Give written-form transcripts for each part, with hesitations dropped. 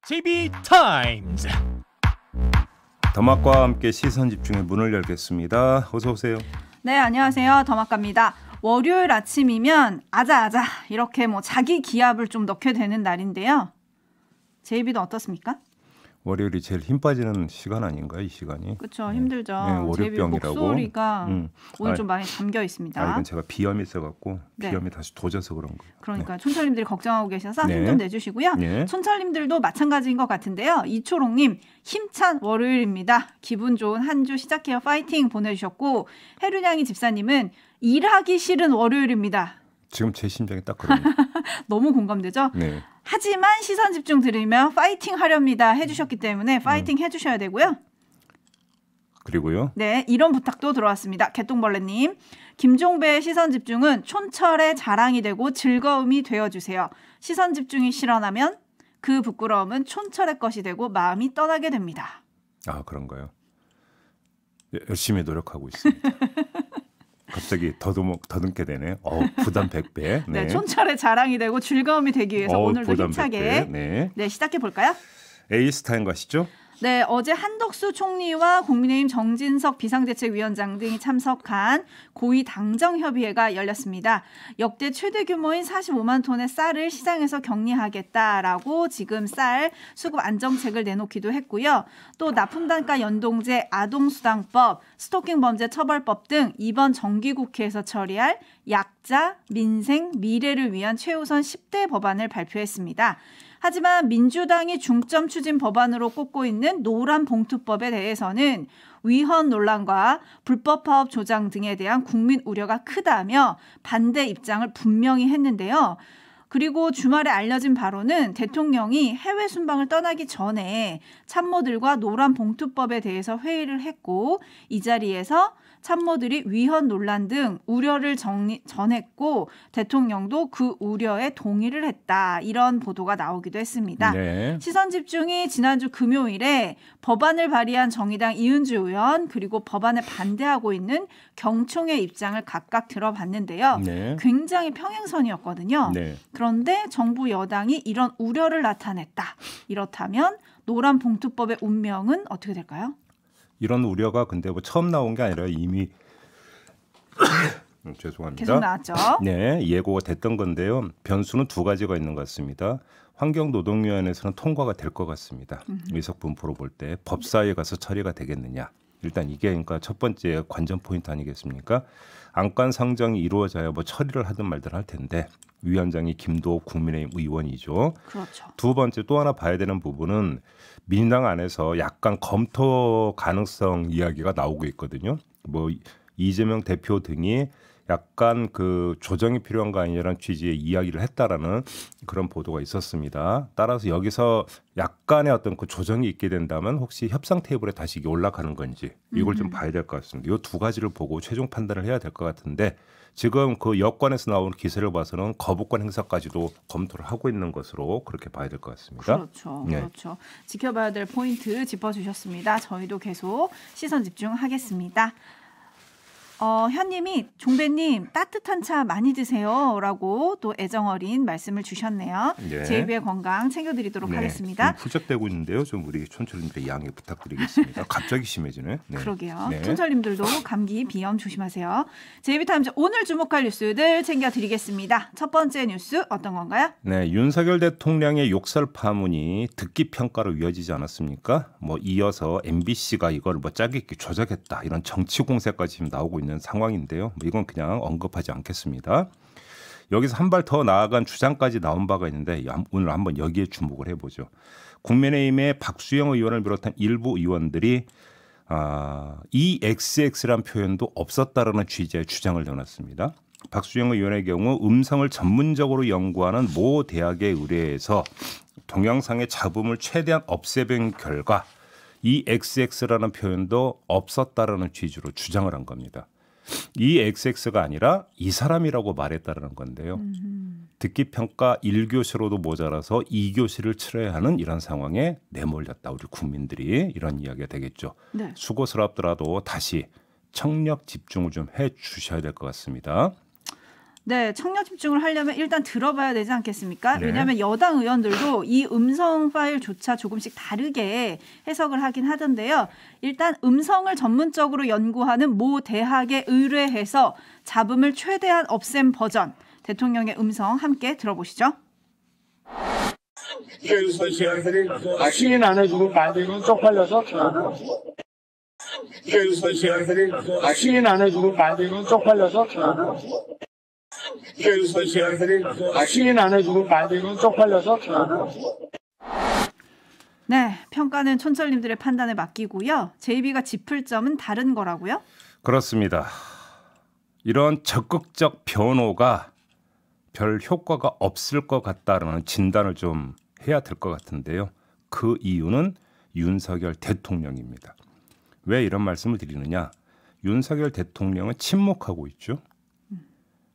JB타임즈. 더마과 함께 시선 집중의 문을 열겠습니다. 어서 오세요. 네, 안녕하세요. 더마과입니다. 월요일 아침이면 아자아자 이렇게 자기 기합을 좀 넣게 되는 날인데요. JB도 어떻습니까? 월요일이 제일 힘 빠지는 시간 아닌가, 이 시간이? 그렇죠. 힘들죠. 네, 월요병이라고. 목소리가 오늘 좀 많이 잠겨 있습니다. 이건 제가 비염이 있어갖고 네. 비염이 다시 도져서 그런 거예요. 그러니까 촌철님들이 걱정하고 계셔서 네. 힘 좀 내주시고요. 네. 촌철님들도 마찬가지인 것 같은데요. 이초롱님 힘찬 월요일입니다. 기분 좋은 한 주 시작해요. 파이팅 보내주셨고 해륜양이 집사님은 일하기 싫은 월요일입니다. 지금 제 심장이 딱 그럽니다. 너무 공감되죠? 네. 하지만 시선 집중 들으면 파이팅 하렵니다 해주셨기 때문에 파이팅 해주셔야 되고요. 그리고요. 네, 이런 부탁도 들어왔습니다. 개똥벌레님. 김종배의 시선 집중은 촌철의 자랑이 되고 즐거움이 되어주세요. 시선 집중이 실현하면 그 부끄러움은 촌철의 것이 되고 마음이 떠나게 됩니다. 아, 그런가요? 열심히 노력하고 있습니다. 갑자기 더듬게 되네. 부담 100배. 네. 네, 촌철의 자랑이 되고 즐거움이 되기 위해서 오늘도 부담 힘차게 100배. 네. 시작해 볼까요? 에이스타임 가시죠. 네, 어제 한덕수 총리와 국민의힘 정진석 비상대책위원장 등이 참석한 고위 당정협의회가 열렸습니다. 역대 최대 규모인 45만 톤의 쌀을 시장에서 격리하겠다라고 지금 쌀 수급 안정책을 내놓기도 했고요. 또 납품단가 연동제, 아동수당법, 스토킹 범죄 처벌법 등 이번 정기국회에서 처리할 약자, 민생, 미래를 위한 최우선 10대 법안을 발표했습니다. 하지만 민주당이 중점 추진 법안으로 꼽고 있는 노란봉투법에 대해서는 위헌 논란과 불법 파업 조장 등에 대한 국민 우려가 크다며 반대 입장을 분명히 했는데요. 그리고 주말에 알려진 바로는 대통령이 해외 순방을 떠나기 전에 참모들과 노란봉투법에 대해서 회의를 했고 이 자리에서 참모들이 위헌 논란 등 우려를 전했고 대통령도 그 우려에 동의를 했다. 이런 보도가 나오기도 했습니다. 네. 시선 집중이 지난주 금요일에 법안을 발의한 정의당 이은주 의원 그리고 법안에 반대하고 있는 경총의 입장을 각각 들어봤는데요. 네. 굉장히 평행선이었거든요. 네. 그런데 정부 여당이 이런 우려를 나타냈다. 이렇다면 노란봉투법의 운명은 어떻게 될까요? 이런 우려가 근데 처음 나온 게 아니라 이미 죄송합니다. 계속 나왔죠. 네, 예고가 됐던 건데요. 변수는 두 가지가 있는 것 같습니다. 환경노동위원회에서는 통과가 될 것 같습니다. 의석 분포로 볼 때 법사위에 가서 처리가 되겠느냐. 일단 이게 그러니까 첫 번째 관전 포인트 아니겠습니까? 안건 상정이 이루어져야 처리를 하든 말든 할 텐데 위원장이 김도읍 국민의힘 의원이죠. 그렇죠. 두 번째 또 하나 봐야 되는 부분은 민주당 안에서 약간 검토 가능성 이야기가 나오고 있거든요. 이재명 대표 등이 약간 그 조정이 필요한 거 아니냐는 취지의 이야기를 했다라는 그런 보도가 있었습니다. 따라서 여기서 약간의 어떤 그 조정이 있게 된다면 혹시 협상 테이블에 다시 이게 올라가는 건지 이걸 좀 봐야 될 것 같습니다. 이 두 가지를 보고 최종 판단을 해야 될 것 같은데 지금 그 여권에서 나오는 기세를 봐서는 거부권 행사까지도 검토를 하고 있는 것으로 그렇게 봐야 될 것 같습니다. 그렇죠. 네. 그렇죠. 지켜봐야 될 포인트 짚어주셨습니다. 저희도 계속 시선 집중하겠습니다. 현님이 종배님 따뜻한 차 많이 드세요라고 또 애정어린 말씀을 주셨네요. 네. JB의 건강 챙겨드리도록 하겠습니다. 좀 풀적되고 있는데요. 좀 우리 촌철님들의 양해 부탁드리겠습니다. 갑자기 심해지네. 네. 그러게요. 네. 촌철님들도 감기, 비염 조심하세요. JB타임즈 오늘 주목할 뉴스들 챙겨드리겠습니다. 첫 번째 뉴스 어떤 건가요? 네, 윤석열 대통령의 욕설 파문이 듣기 평가로 이어지지 않았습니까? 이어서 MBC가 이걸 짜게 있게 조작했다 이런 정치 공세까지 지금 나오고 있는 상황인데요. 이건 그냥 언급하지 않겠습니다. 여기서 한 발 더 나아간 주장까지 나온 바가 있는데 오늘 한번 여기에 주목을 해보죠. 국민의힘의 박수영 의원을 비롯한 일부 의원들이 이 XX란 표현도 없었다라는 취지의 주장을 내놨습니다. 박수영 의원의 경우 음성을 전문적으로 연구하는 모 대학에 의뢰해서 동영상의 잡음을 최대한 없애본 결과 이 XX라는 표현도 없었다라는 취지로 주장을 한 겁니다. 이 XX가 아니라 이 사람이라고 말했다라는 건데요. 듣기 평가 1교시로도 모자라서 2교시를 치러야 하는 이런 상황에 내몰렸다. 우리 국민들이 이런 이야기가 되겠죠. 네. 수고스럽더라도 다시 청력 집중을 좀 해 주셔야 될 것 같습니다. 네, 청력 집중을 하려면 일단 들어봐야 되지 않겠습니까? 네. 왜냐하면 여당 의원들도 이 음성 파일조차 조금씩 다르게 해석을 하긴 하던데요. 일단 음성을 전문적으로 연구하는 모 대학에 의뢰해서 잡음을 최대한 없앤 버전, 대통령의 음성 함께 들어보시죠. 시민들이 승인 안 해주고 만들면 쪽팔려서 시민들이 승인 안 해주고 만들면 쪽팔려서 시민들이 승인 안 해주고 만들면 쪽팔려서 네, 평가는 촌철님들의 판단에 맡기고요. JB가 짚을 점은 다른 거라고요? 그렇습니다. 이런 적극적 변호가 별 효과가 없을 것 같다라는 진단을 좀 해야 될 것 같은데요. 그 이유는 윤석열 대통령입니다. 왜 이런 말씀을 드리느냐? 윤석열 대통령은 침묵하고 있죠.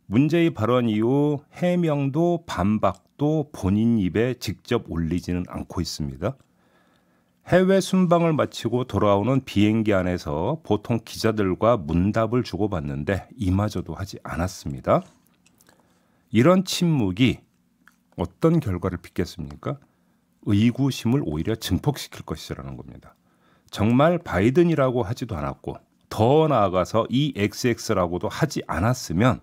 문제의 발언 이후 해명도 반박도 본인 입에 직접 올리지는 않고 있습니다. 해외 순방을 마치고 돌아오는 비행기 안에서 보통 기자들과 문답을 주고받는데 이마저도 하지 않았습니다. 이런 침묵이 어떤 결과를 빚겠습니까? 의구심을 오히려 증폭시킬 것이라는 겁니다. 정말 바이든이라고 하지도 않았고 더 나아가서 이 XX라고도 하지 않았으면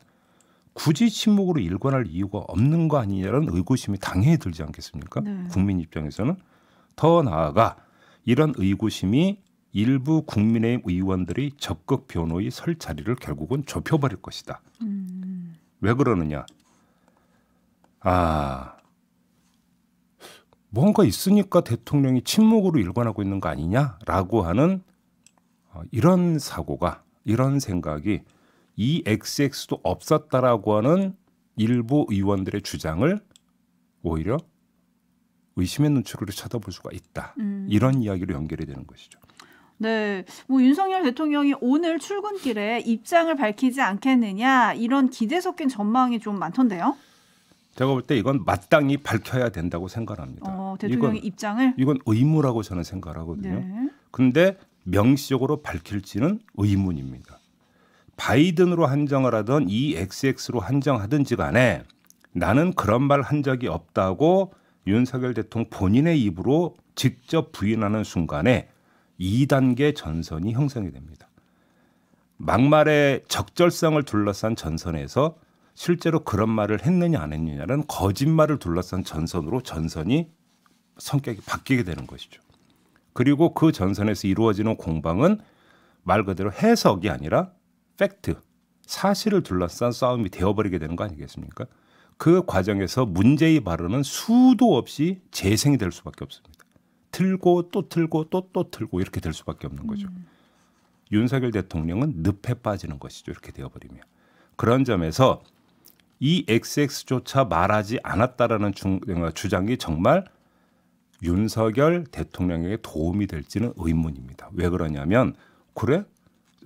굳이 침묵으로 일관할 이유가 없는 거 아니냐는 의구심이 당연히 들지 않겠습니까? 네. 국민 입장에서는. 더 나아가 이런 의구심이 일부 국민의힘 의원들이 적극 변호의 설 자리를 결국은 좁혀버릴 것이다. 왜 그러느냐? 뭔가 있으니까 대통령이 침묵으로 일관하고 있는 거 아니냐라고 하는 이런 사고가, 이런 생각이 이 XX도 없었다라고 하는 일부 의원들의 주장을 오히려 의심의 눈초리로 쳐다볼 수가 있다. 이런 이야기로 연결이 되는 것이죠. 네, 뭐 윤석열 대통령이 오늘 출근길에 입장을 밝히지 않겠느냐 이런 기대 섞인 전망이 좀 많던데요. 제가 볼 때 이건 마땅히 밝혀야 된다고 생각합니다. 대통령의 입장을? 이건 의무라고 저는 생각하거든요. 네. 근데 명시적으로 밝힐지는 의문입니다. 바이든으로 한정을 하든 이 XX로 한정하든지 간에 나는 그런 말 한 적이 없다고 윤석열 대통령 본인의 입으로 직접 부인하는 순간에 2단계 전선이 형성이 됩니다. 막말의 적절성을 둘러싼 전선에서 실제로 그런 말을 했느냐 안 했느냐는 거짓말을 둘러싼 전선으로 전선이 성격이 바뀌게 되는 것이죠. 그리고 그 전선에서 이루어지는 공방은 말 그대로 해석이 아니라 팩트, 사실을 둘러싼 싸움이 되어버리게 되는 거 아니겠습니까? 그 과정에서 문제의 발언은 수도 없이 재생이 될 수밖에 없습니다. 틀고 또 틀고 또 틀고 이렇게 될 수밖에 없는 거죠. 윤석열 대통령은 늪에 빠지는 것이죠. 이렇게 되어버리면. 그런 점에서 이 XX조차 말하지 않았다라는 주장이 정말 윤석열 대통령에게 도움이 될지는 의문입니다. 왜 그러냐면 그래?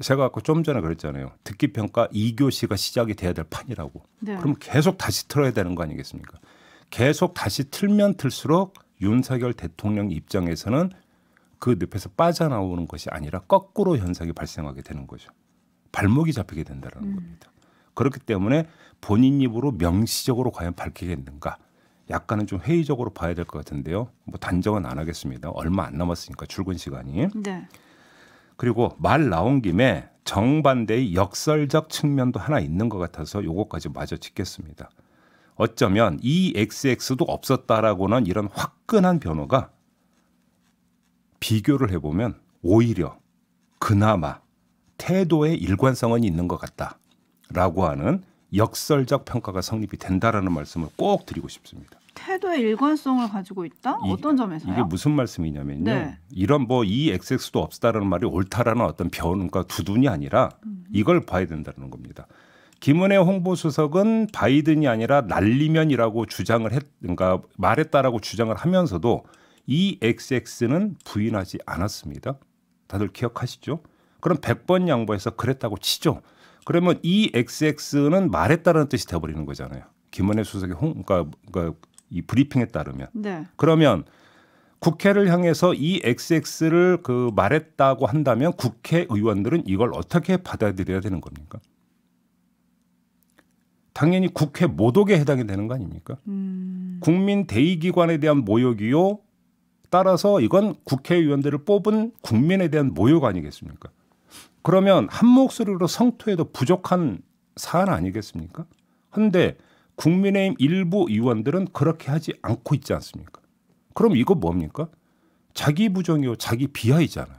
제가 아까 좀 전에 그랬잖아요. 듣기평가 2교시가 시작이 돼야 될 판이라고. 네. 그럼 계속 다시 틀어야 되는 거 아니겠습니까? 계속 다시 틀면 틀수록 윤석열 대통령 입장에서는 그 늪에서 빠져나오는 것이 아니라 거꾸로 현상이 발생하게 되는 거죠. 발목이 잡히게 된다는 겁니다. 그렇기 때문에 본인 입으로 명시적으로 과연 밝히겠는가? 약간은 좀 회의적으로 봐야 될 것 같은데요. 뭐 단정은 안 하겠습니다. 얼마 안 남았으니까 출근 시간이. 네. 그리고 말 나온 김에 정반대의 역설적 측면도 하나 있는 것 같아서 요거까지 마저 짚겠습니다. 어쩌면 이 XX도 없었다라고는 이런 화끈한 변호가 비교를 해보면 오히려 그나마 태도의 일관성은 있는 것 같다라고 하는 역설적 평가가 성립이 된다라는 말씀을 꼭 드리고 싶습니다. 태도의 일관성을 가지고 있다? 어떤 점에서요? 이게 무슨 말씀이냐면요. 네. 이런 뭐 이 XX도 없다라는 말이 옳다라는 어떤 변론과 두둔이 아니라 이걸 봐야 된다는 겁니다. 김은혜 홍보수석은 바이든이 아니라 날리면이라고 주장을 그러니까 말했다라고 주장을 하면서도 이 XX는 부인하지 않았습니다. 다들 기억하시죠? 그럼 100번 양보해서 그랬다고 치죠. 그러면 이 XX는 말했다는 뜻이 돼버리는 거잖아요. 김은혜 수석의 그러니까 이 브리핑에 따르면. 네. 그러면 국회를 향해서 이 XX를 말했다고 한다면 국회의원들은 이걸 어떻게 받아들여야 되는 겁니까? 당연히 국회 모독에 해당이 되는 거 아닙니까? 국민 대의기관에 대한 모욕이요. 따라서 이건 국회의원들을 뽑은 국민에 대한 모욕 아니겠습니까? 그러면 한 목소리로 성토해도 부족한 사안 아니겠습니까? 그런데 국민의힘 일부 의원들은 그렇게 하지 않고 있지 않습니까? 그럼 이거 뭡니까? 자기 부정이요, 자기 비하이잖아요.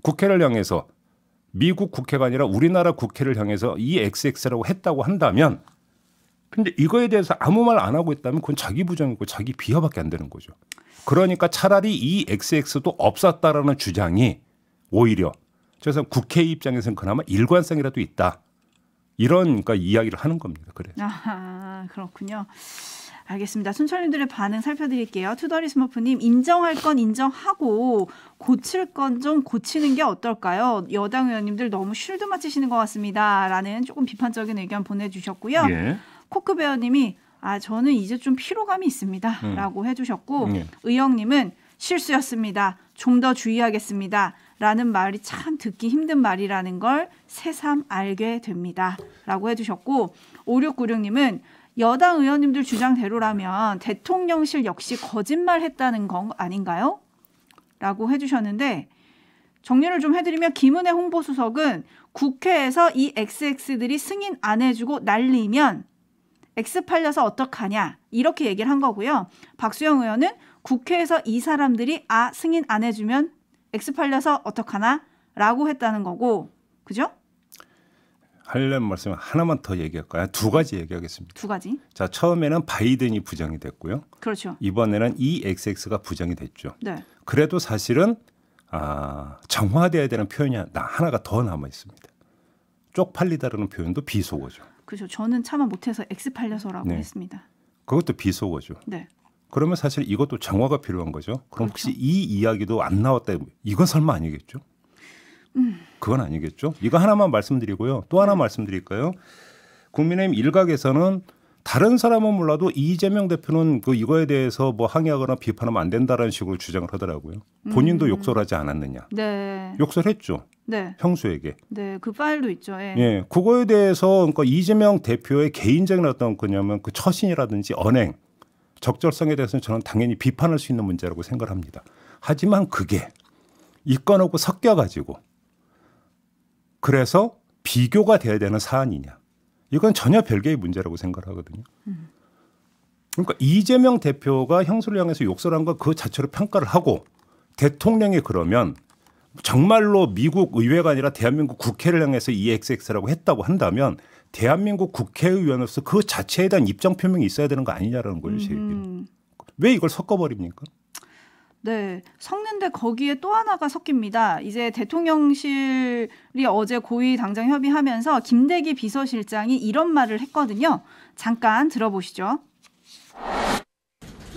국회를 향해서 미국 국회가 아니라 우리나라 국회를 향해서 이 XX라고 했다고 한다면 근데 이거에 대해서 아무 말 안 하고 있다면 그건 자기 부정이고 자기 비하밖에 안 되는 거죠. 그러니까 차라리 이 XX도 없었다라는 주장이 오히려 그래서 국회 입장에서는 그나마 일관성이라도 있다. 이런 그러니까 이야기를 하는 겁니다. 그래서. 아, 그렇군요. 알겠습니다. 순철님들의 반응 살펴드릴게요. 투더리 스머프님, 인정할 건 인정하고 고칠 건 좀 고치는 게 어떨까요? 여당 의원님들 너무 쉴드 맞히시는 것 같습니다. 라는 조금 비판적인 의견 보내주셨고요. 예. 코크베어님이 저는 이제 좀 피로감이 있습니다. 라고 해주셨고 예. 의영님은 실수였습니다. 좀 더 주의하겠습니다. 라는 말이 참 듣기 힘든 말이라는 걸 새삼 알게 됩니다. 라고 해주셨고 5696님은 여당 의원님들 주장대로라면 대통령실 역시 거짓말했다는 건 아닌가요? 라고 해주셨는데 정리를 좀 해드리면 김은혜 홍보수석은 국회에서 이 XX들이 승인 안 해주고 날리면 X 팔려서 어떡하냐 이렇게 얘기를 한 거고요. 박수영 의원은 국회에서 이 사람들이 승인 안 해주면 X 팔려서 어떡하나 라고 했다는 거고 그죠? 하려는 말씀 하나만 더 얘기할까요? 두 가지 얘기하겠습니다. 두 가지. 자, 처음에는 바이든이 부정이 됐고요. 그렇죠. 이번에는 이 XX가 부정이 됐죠. 네. 그래도 사실은 정화돼야 되는 표현이 하나가 더 남아 있습니다. 쪽팔리다라는 표현도 비속어죠. 그렇죠. 저는 차마 못해서 X 팔려서라고 네. 했습니다. 그것도 비속어죠. 네. 그러면 사실 이것도 정화가 필요한 거죠. 그럼 그렇죠. 혹시 이 이야기도 안 나왔다. 이건 설마 아니겠죠? 그건 아니겠죠. 이거 하나만 말씀드리고요. 또 하나 말씀드릴까요? 국민의힘 일각에서는 다른 사람은 몰라도 이재명 대표는 이거에 대해서 뭐 항의하거나 비판하면 안 된다라는 식으로 주장을 하더라고요. 본인도 욕설 하지 않았느냐. 네. 욕설했죠. 네. 형수에게. 네. 그 파일도 있죠. 예. 예. 그거에 대해서 그러니까 이재명 대표의 개인적인 어떤 거냐면 그 처신이라든지 언행, 적절성에 대해서는 저는 당연히 비판할 수 있는 문제라고 생각을 합니다. 하지만 그게 이 건하고 섞여가지고 그래서 비교가 돼야 되는 사안이냐. 이건 전혀 별개의 문제라고 생각하거든요. 그러니까 이재명 대표가 형수를 향해서 욕설한 거 그 자체로 평가를 하고 대통령이 그러면 정말로 미국 의회가 아니라 대한민국 국회를 향해서 EXX라고 했다고 한다면 대한민국 국회의원으로서 그 자체에 대한 입장 표명이 있어야 되는 거 아니냐라는 거예요. 제 얘기는. 왜 이걸 섞어버립니까? 네, 섞는데 거기에 또 하나가 섞입니다. 이제 대통령실이 어제 고위 당정 협의하면서 김대기 비서실장이 이런 말을 했거든요. 잠깐 들어보시죠.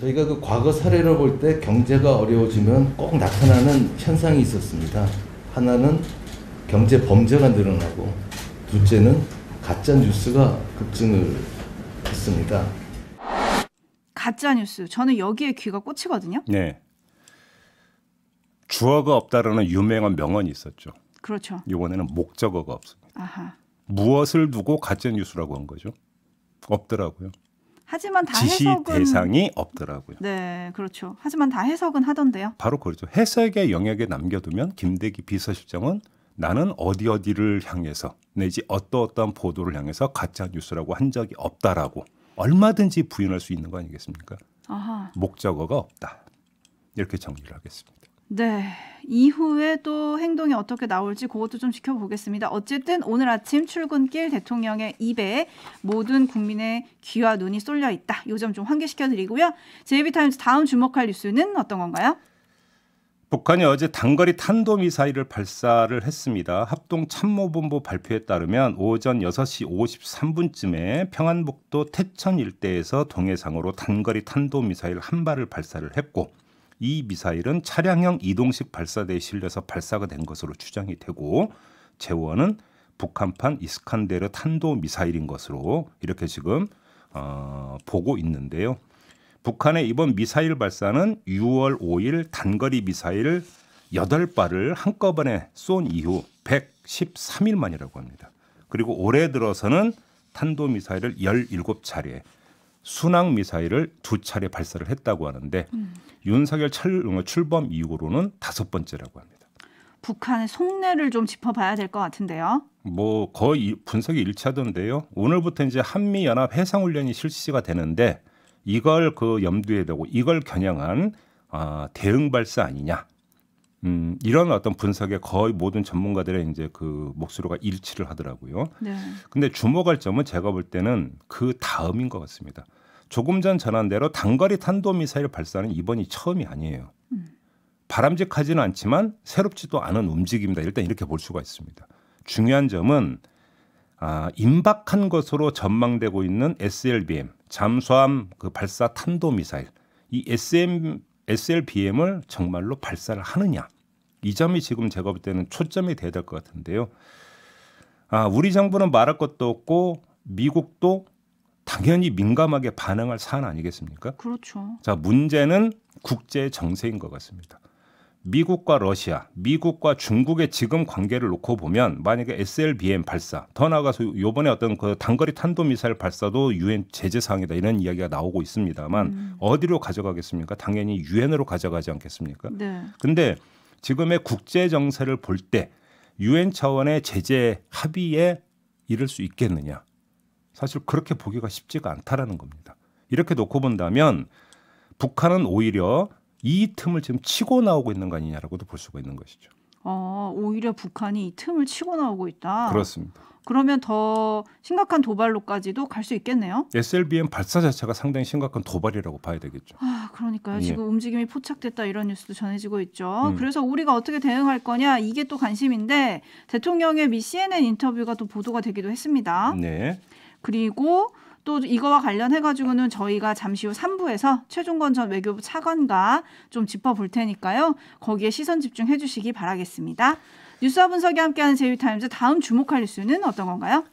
저희가 그 과거 사례를 볼 때 경제가 어려워지면 꼭 나타나는 현상이 있었습니다. 하나는 경제 범죄가 늘어나고 둘째는 가짜 뉴스가 급증을 했습니다. 가짜 뉴스. 저는 여기에 귀가 꽂히거든요. 네. 주어가 없다라는 유명한 명언이 있었죠. 그렇죠. 이번에는 목적어가 없습니다. 아하. 무엇을 두고 가짜 뉴스라고 한 거죠? 없더라고요. 하지만 다 지시 해석은 대상이 없더라고요. 네, 그렇죠. 하지만 다 해석은 하던데요. 바로 그렇죠. 해석의 영역에 남겨두면 김대기 비서실장은 나는 어디를 향해서 내지 어떠한 보도를 향해서 가짜 뉴스라고 한 적이 없다라고 얼마든지 부인할 수 있는 거 아니겠습니까? 아하. 목적어가 없다. 이렇게 정리를 하겠습니다. 네, 이후에 또 행동이 어떻게 나올지 그것도 좀 지켜보겠습니다. 어쨌든 오늘 아침 출근길 대통령의 입에 모든 국민의 귀와 눈이 쏠려 있다. 이 점 좀 환기시켜드리고요. JB타임즈 다음 주목할 뉴스는 어떤 건가요? 북한이 어제 단거리 탄도미사일을 발사를 했습니다. 합동참모본부 발표에 따르면 오전 6시 53분쯤에 평안북도 태천 일대에서 동해상으로 단거리 탄도미사일 한 발을 발사를 했고 이 미사일은 차량형 이동식 발사대에 실려서 발사가 된 것으로 추정이 되고 재원은 북한판 이스칸데르 탄도미사일인 것으로 이렇게 지금 보고 있는데요. 북한의 이번 미사일 발사는 6월 5일 단거리 미사일 8발을 한꺼번에 쏜 이후 113일 만이라고 합니다. 그리고 올해 들어서는 탄도미사일을 17차례, 순항미사일을 2차례 발사를 했다고 하는데 윤석열 출범 이후로는 5번째라고 합니다. 북한의 속내를 좀 짚어봐야 될 것 같은데요. 뭐 거의 분석이 일치하던데요. 오늘부터 이제 한미연합 해상훈련이 실시가 되는데 이걸 그 염두에 두고 이걸 겨냥한 대응 발사 아니냐. 이런 어떤 분석에 거의 모든 전문가들의 이제 그 목소리가 일치를 하더라고요. 네. 근데 주목할 점은 제가 볼 때는 그 다음인 것 같습니다. 조금 전 전한 대로 단거리 탄도미사일 발사는 이번이 처음이 아니에요. 바람직하지는 않지만 새롭지도 않은 움직임이다. 일단 이렇게 볼 수가 있습니다. 중요한 점은 임박한 것으로 전망되고 있는 SLBM, 잠수함 그 발사 탄도미사일, 이 SLBM을 정말로 발사를 하느냐. 이 점이 지금 제가 볼 때는 초점이 돼야 될 것 같은데요. 우리 정부는 말할 것도 없고 미국도 당연히 민감하게 반응할 사안 아니겠습니까? 그렇죠. 자, 문제는 국제 정세인 것 같습니다. 미국과 러시아, 미국과 중국의 지금 관계를 놓고 보면 만약에 SLBM 발사, 더 나아가서 이번에 어떤 그 단거리 탄도미사일 발사도 유엔 제재 사항이다 이런 이야기가 나오고 있습니다만 어디로 가져가겠습니까? 당연히 유엔으로 가져가지 않겠습니까? 네. 근데 지금의 국제 정세를 볼 때 유엔 차원의 제재 합의에 이를 수 있겠느냐? 사실 그렇게 보기가 쉽지가 않다라는 겁니다. 이렇게 놓고 본다면 북한은 오히려 이 틈을 지금 치고 나오고 있는 거 아니냐라고도 볼 수가 있는 것이죠. 오히려 북한이 이 틈을 치고 나오고 있다. 그렇습니다. 그러면 더 심각한 도발로까지도 갈 수 있겠네요. SLBM 발사 자체가 상당히 심각한 도발이라고 봐야 되겠죠. 그러니까요. 예. 지금 움직임이 포착됐다 이런 뉴스도 전해지고 있죠. 그래서 우리가 어떻게 대응할 거냐 이게 또 관심인데 대통령의 미 CNN 인터뷰가 또 보도가 되기도 했습니다. 네. 그리고 또 이거와 관련해가지고는 저희가 잠시 후 3부에서 최종건 전 외교부 차관과 좀 짚어볼 테니까요. 거기에 시선 집중해 주시기 바라겠습니다. 뉴스와 분석이 함께하는 제이타임즈 다음 주목할 뉴스는 어떤 건가요?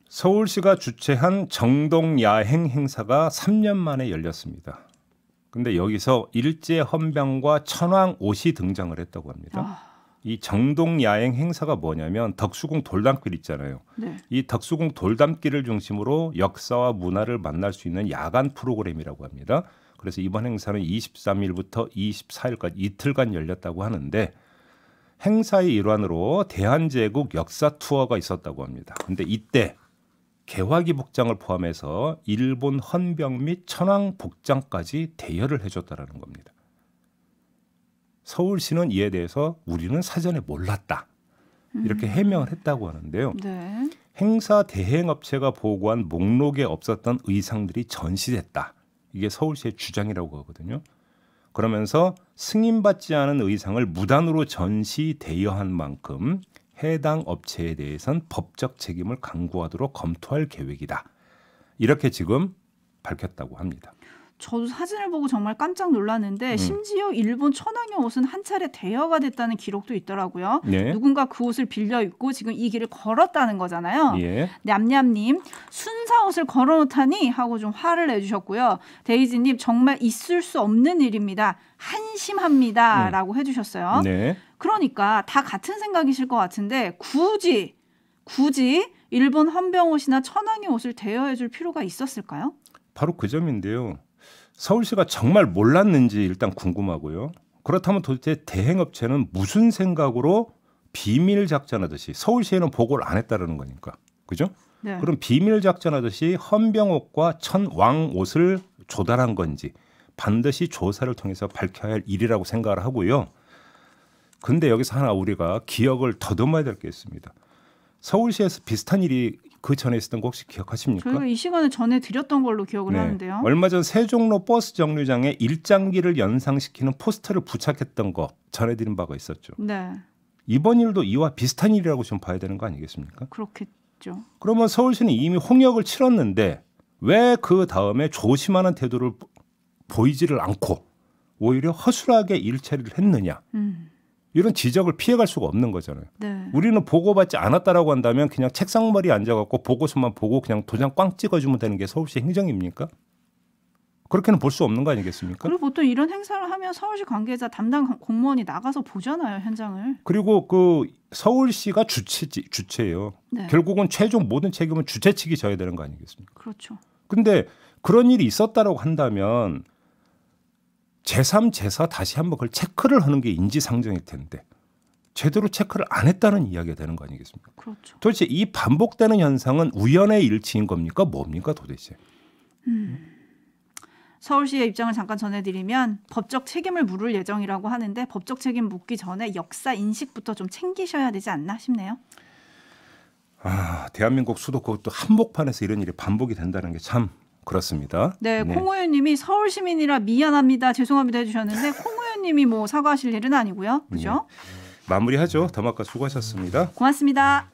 서울시가 주최한 정동야행 행사가 3년 만에 열렸습니다. 근데 여기서 일제 헌병과 천황 옷이 등장을 했다고 합니다. 이 정동야행 행사가 뭐냐면 덕수궁 돌담길 있잖아요. 네. 이 덕수궁 돌담길을 중심으로 역사와 문화를 만날 수 있는 야간 프로그램이라고 합니다. 그래서 이번 행사는 23일부터 24일까지 이틀간 열렸다고 하는데 행사의 일환으로 대한제국 역사 투어가 있었다고 합니다. 근데 이때 개화기 복장을 포함해서 일본 헌병 및 천황 복장까지 대여를 해줬다라는 겁니다. 서울시는 이에 대해서 우리는 사전에 몰랐다. 이렇게 해명을 했다고 하는데요. 네. 행사 대행업체가 보고한 목록에 없었던 의상들이 전시됐다. 이게 서울시의 주장이라고 하거든요. 그러면서 승인받지 않은 의상을 무단으로 전시 대여한 만큼 해당 업체에 대해선 법적 책임을 강구하도록 검토할 계획이다. 이렇게 지금 밝혔다고 합니다. 저도 사진을 보고 정말 깜짝 놀랐는데 심지어 일본 천황의 옷은 한 차례 대여가 됐다는 기록도 있더라고요. 네. 누군가 그 옷을 빌려 입고 지금 이 길을 걸었다는 거잖아요. 예. 냠냠님 순사 옷을 걸어놓다니 하고 좀 화를 내주셨고요. 데이지님 정말 있을 수 없는 일입니다. 한심합니다. 라고 해주셨어요. 네. 그러니까 다 같은 생각이실 것 같은데 굳이 일본 헌병 옷이나 천황의 옷을 대여해줄 필요가 있었을까요? 바로 그 점인데요. 서울시가 정말 몰랐는지 일단 궁금하고요. 그렇다면 도대체 대행업체는 무슨 생각으로 비밀 작전하듯이 서울시에는 보고를 안 했다는 거니까. 그죠? 네. 그럼 비밀 작전하듯이 헌병옷과 천왕 옷을 조달한 건지 반드시 조사를 통해서 밝혀야 할 일이라고 생각을 하고요. 근데 여기서 하나 우리가 기억을 더듬어야 될 게 있습니다. 서울시에서 비슷한 일이 그 전에 있었던 거 혹시 기억하십니까? 저희가 이 시간에 전해드렸던 걸로 기억을 하는데요. 얼마 전 세종로 버스 정류장에 일장기를 연상시키는 포스터를 부착했던 거 전해드린 바가 있었죠. 네, 이번 일도 이와 비슷한 일이라고 좀 봐야 되는 거 아니겠습니까? 그렇겠죠. 그러면 서울시는 이미 홍역을 치렀는데 왜 그 다음에 조심하는 태도를 보이지를 않고 오히려 허술하게 일처리를 했느냐. 이런 지적을 피해갈 수가 없는 거잖아요. 네. 우리는 보고받지 않았다라고 한다면 그냥 책상머리에 앉아갖고 보고서만 보고 그냥 도장 꽝 찍어주면 되는 게 서울시 행정입니까? 그렇게는 볼 수 없는 거 아니겠습니까? 그리고 보통 이런 행사를 하면 서울시 관계자 담당 공무원이 나가서 보잖아요, 현장을. 그리고 그 서울시가 주체예요. 네. 결국은 최종 모든 책임은 주최 측이 져야 되는 거 아니겠습니까? 그렇죠. 근데 그런 일이 있었다라고 한다면 제3, 제4 다시 한번 그걸 체크를 하는 게 인지상정일 텐데 제대로 체크를 안 했다는 이야기가 되는 거 아니겠습니까? 그렇죠. 도대체 이 반복되는 현상은 우연의 일치인 겁니까? 뭡니까 도대체? 서울시의 입장을 잠깐 전해드리면 법적 책임을 물을 예정이라고 하는데 법적 책임 묻기 전에 역사 인식부터 좀 챙기셔야 되지 않나 싶네요. 아, 대한민국 수도 그것도 한복판에서 이런 일이 반복이 된다는 게 참 그렇습니다. 네, 콩우유님이 서울 시민이라 미안합니다, 죄송합니다 해주셨는데 콩우유님이 뭐 사과하실 일은 아니고요, 그죠? 마무리하죠. 더마카 수고하셨습니다. 고맙습니다.